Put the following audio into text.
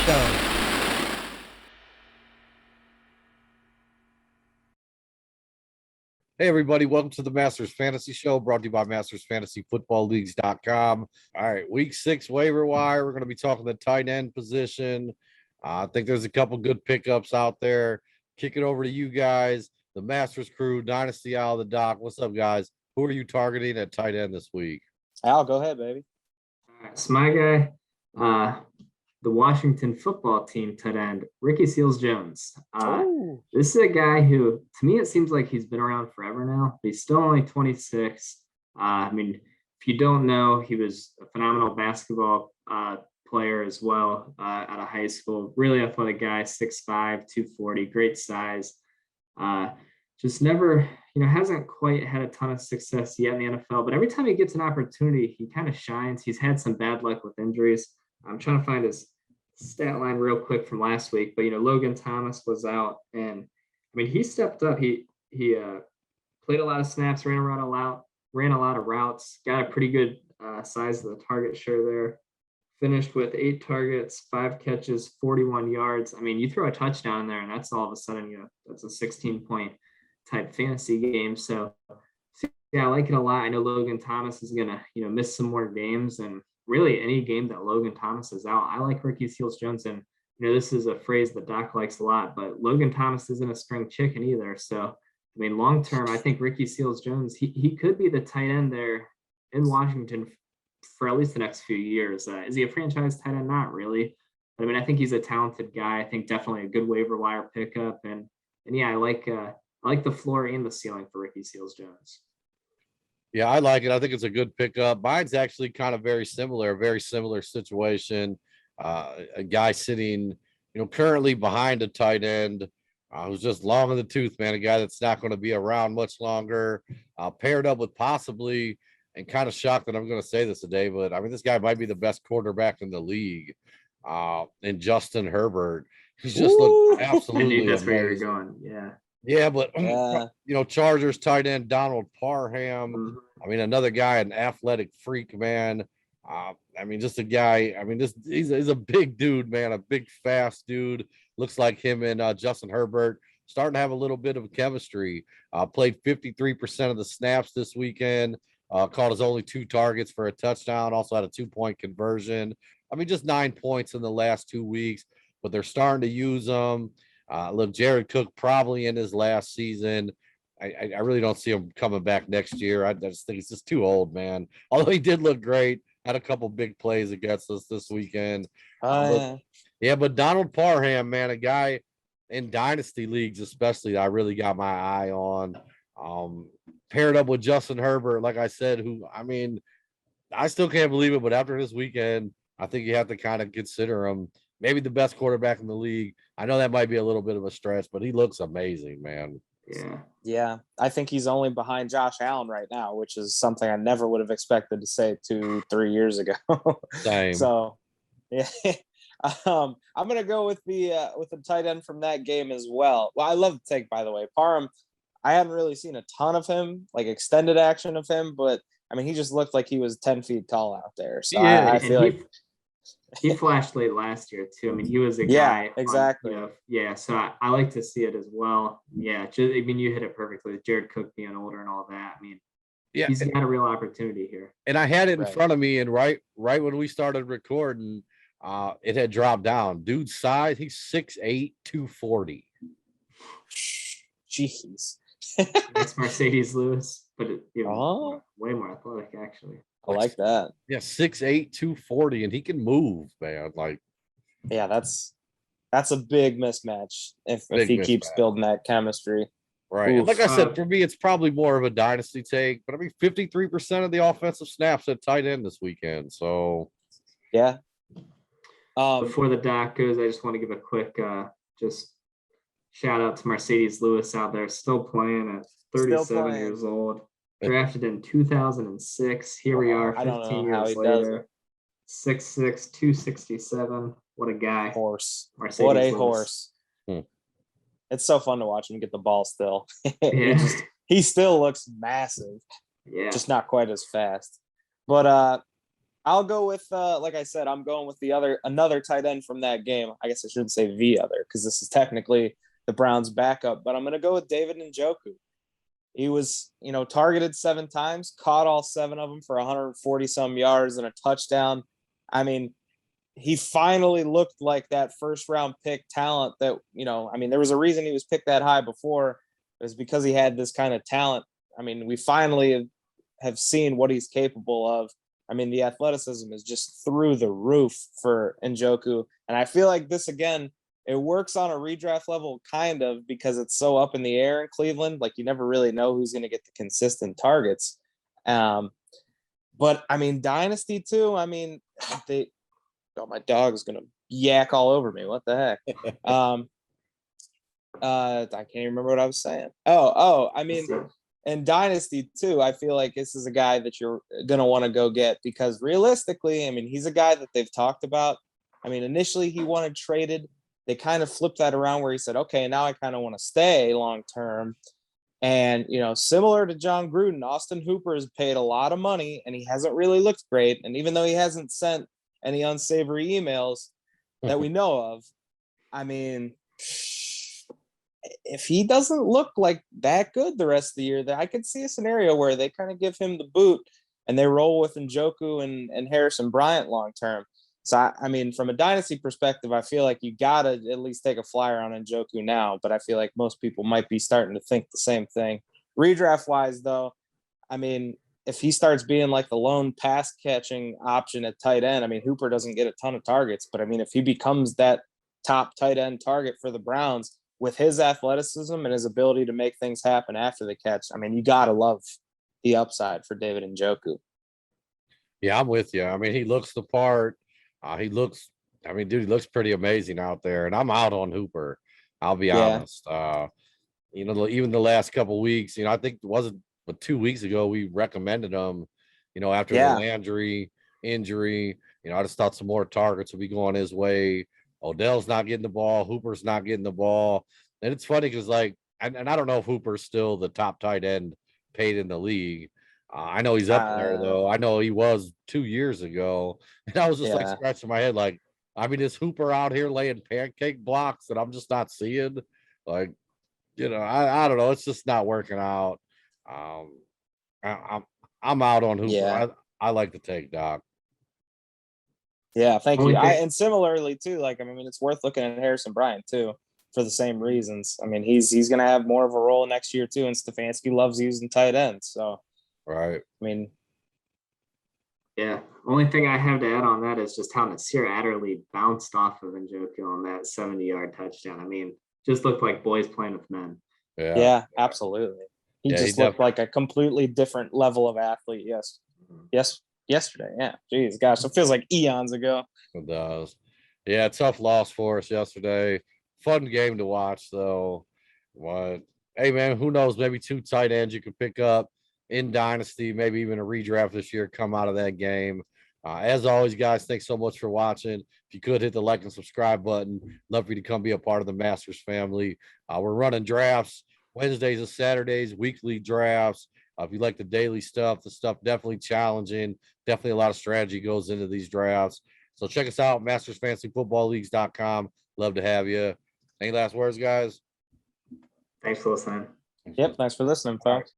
go. Hey, everybody. Welcome to the Masters Fantasy Show, brought to you by MastersFantasyFootballLeagues.com. All right, week 6 waiver wire. We're going to be talking the tight end position. I think there's a couple good pickups out there. Kick it over to you guys, the Masters crew, Dynasty Owl, the Doc. What's up, guys? Who are you targeting at tight end this week? Al, go ahead, baby. All right, so my guy, the Washington football team tight end, Ricky Seals-Jones. This is a guy who, to me, it seems like he's been around forever now, but he's still only 26. I mean, if you don't know, he was a phenomenal basketball player as well out of high school. Really athletic guy, 6'5", 240, great size. Just never, hasn't quite had a ton of success yet in the NFL, but every time he gets an opportunity, he kind of shines. He's had some bad luck with injuries. I'm trying to find his stat line real quick from last week, but Logan Thomas was out, and I mean he stepped up. He played a lot of snaps, ran a lot of routes, got a pretty good size of the target share there. Finished with 8 targets, 5 catches, 41 yards. I mean, you throw a touchdown there, and that's all of a sudden that's a 16-point type fantasy game. So yeah, I like it a lot. I know Logan Thomas is gonna miss some more games, and really any game that Logan Thomas is out, I like Ricky Seals-Jones. And this is a phrase that Doc likes a lot, but Logan Thomas isn't a spring chicken either. So I mean, long term, I think Ricky Seals-Jones, he could be the tight end there in Washington for at least the next few years. Is he a franchise tight end? Not really. But I mean, I think he's a talented guy. I think definitely a good waiver wire pickup. And yeah, I like the floor and the ceiling for Ricky Seals-Jones. Yeah, I like it. I think it's a good pickup. Mine's actually kind of very similar situation. A guy sitting, currently behind a tight end who's just long in the tooth, man. A guy that's not going to be around much longer. Paired up with possibly, and kind of shocked that I'm going to say this today, but I mean, this guy might be the best quarterback in the league. And Justin Herbert, he's just looked absolutely that's amazing. Where you're going. Yeah. Yeah, but Chargers tight end Donald Parham. Mm-hmm. I mean, another guy, an athletic freak, man. I mean, just a guy. I mean, he's a big dude, man. A big, fast dude. Looks like him and Justin Herbert starting to have a little bit of chemistry. Played 53% of the snaps this weekend. Caught his only 2 targets for a touchdown. Also had a 2-point conversion. I mean, just 9 points in the last 2 weeks. But they're starting to use them. Look, Jared Cook probably in his last season. I really don't see him coming back next year. I just think he's just too old, man. Although he did look great, had a couple big plays against us this weekend. But Donald Parham, man, a guy in dynasty leagues, especially, I really got my eye on. Paired up with Justin Herbert, like I said, who, I mean, I still can't believe it, but after this weekend, I think you have to kind of consider him maybe the best quarterback in the league. I know that might be a little bit of a stretch, but he looks amazing, man. Yeah. I think he's only behind Josh Allen right now, which is something I never would have expected to say 2-3 years ago. Same. So, yeah. I'm gonna go with the tight end from that game as well. Well, I love the take, by the way. Parham, I hadn't really seen a ton of him, like extended action of him, but I mean, he just looked like he was 10 feet tall out there. So yeah, I feel like he flashed late last year too. I mean, he was a guy. Exactly. So I like to see it as well. Yeah, I mean, you hit it perfectly with Jared Cook being older and all that. I mean, he's got a real opportunity here. And I had it in front of me, and right when we started recording, it had dropped down. Dude's size, he's 6'8", 240. Jeez. That's Mercedes Lewis, but way more athletic, actually. I like that. Yeah, 6'8", 240, and he can move, man. Like, yeah, that's a big mismatch if he keeps building that chemistry. Right. And like I said, for me, it's probably more of a dynasty take, but I mean, 53% of the offensive snaps at tight end this weekend. So, yeah. Before the doc goes, I just want to give a quick just shout out to Mercedes Lewis out there, still playing at 37 years old. Drafted in 2006. Here we are, 15 years later. 6'6", 267. What a guy. Horse. Mercedes what a Lewis. horse. It's so fun to watch him get the ball still. Yeah. He still looks massive. Yeah. Just not quite as fast. But I'll go with like I said, I'm going with another tight end from that game. I guess I shouldn't say the other because this is technically the Browns' backup, but I'm going to go with David Njoku. He was, targeted 7 times, caught all 7 of them for 140 some yards and a touchdown. I mean, he finally looked like that first round pick talent that, there was a reason he was picked that high before. It was because he had this kind of talent. I mean, we finally have seen what he's capable of. I mean, the athleticism is just through the roof for Njoku. And I feel like this, again, it works on a redraft level kind of because it's so up in the air in Cleveland. Like, you never really know who's going to get the consistent targets. But, I mean, Dynasty too. I mean, my dog is going to yak all over me. What the heck? I can't even remember what I was saying. I mean, in Dynasty too, I feel like this is a guy that you're going to want to go get because realistically, I mean, he's a guy that they've talked about. I mean, initially he wanted traded. They kind of flipped that around where he said, okay, now I kind of want to stay long-term. And, similar to John Gruden, Austin Hooper has paid a lot of money and he hasn't really looked great. And even though he hasn't sent any unsavory emails that we know of, I mean, if he doesn't look like that good the rest of the year, I could see a scenario where they kind of give him the boot and they roll with Njoku and Harrison Bryant long-term. So, I mean, from a dynasty perspective, I feel like you got to at least take a flyer on Njoku now, but I feel like most people might be starting to think the same thing. Redraft-wise, though, I mean, if he starts being like the lone pass-catching option at tight end, I mean, Hooper doesn't get a ton of targets, but I mean, if he becomes that top tight end target for the Browns with his athleticism and his ability to make things happen after the catch, I mean, you got to love the upside for David Njoku. Yeah, I'm with you. I mean, he looks the part. He looks pretty amazing out there. And I'm out on Hooper. I'll be honest. Even the last couple of weeks, I think it wasn't but 2 weeks ago, we recommended him, after the Landry injury. I just thought some more targets would be going his way. Odell's not getting the ball. Hooper's not getting the ball. And it's funny because, and I don't know if Hooper's still the top tight end paid in the league. I know he's up there, though. I know he was 2 years ago. And I was just scratching my head like, I mean, is Hooper out here laying pancake blocks that I'm just not seeing? Like, I don't know. It's just not working out. I'm out on Hooper. Yeah. I like to take Doc. Yeah, thank you. And similarly too, I mean, it's worth looking at Harrison Bryant too for the same reasons. I mean, he's going to have more of a role next year too, and Stefanski loves using tight ends. So, right. I mean, yeah. Only thing I have to add on that is just how Nasir Adderley bounced off of Njoku on that 70-yard touchdown. I mean, just looked like boys playing with men. Yeah, absolutely. He just looked like a completely different level of athlete. Yesterday. Yeah. Jeez, gosh, it feels like eons ago. It does. Yeah, tough loss for us yesterday. Fun game to watch, though. What? Hey, man, who knows? Maybe 2 tight ends you could pick up in Dynasty, maybe even a redraft this year come out of that game. As always, guys, thanks so much for watching. If you could hit the like and subscribe button, love for you to come be a part of the Masters family. We're running drafts Wednesdays and Saturdays, weekly drafts. If you like the daily stuff, the stuff definitely challenging. Definitely a lot of strategy goes into these drafts. So check us out, mastersfantasyfootballleagues.com. Love to have you. Any last words, guys? Thanks for listening. Yep. Thanks for listening, folks.